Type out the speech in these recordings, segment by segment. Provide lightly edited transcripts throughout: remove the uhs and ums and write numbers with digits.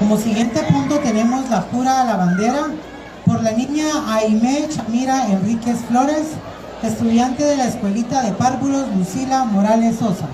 Como siguiente punto tenemos la jura a la bandera por la niña Aimé Chamira Enríquez Flores, estudiante de la Escuelita de Párvulos Lucila Morales Sosa.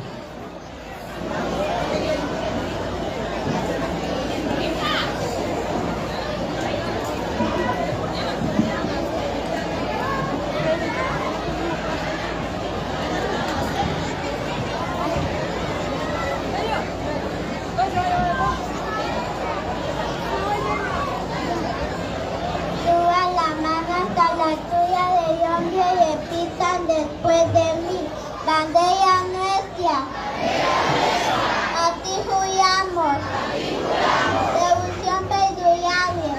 Después de mí, bandera nuestra, a ti juramos, devoción perdurable,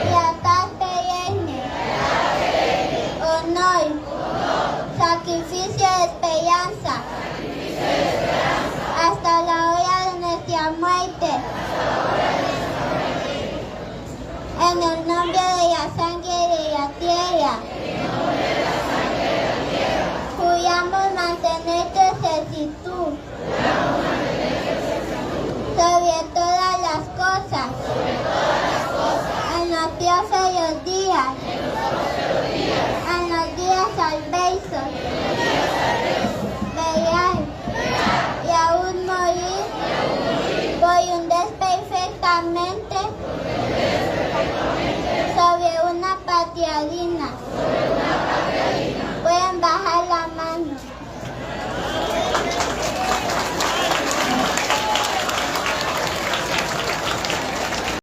lealtad perenne, honor, sacrificio de esperanza, hasta la hora de nuestra muerte, en el nombre de la sangre de la tierra. Juramos mantener tu exactitud sobre todas las cosas, en los peores de los días, en los días adversos, velar y aún morir por un perfectamente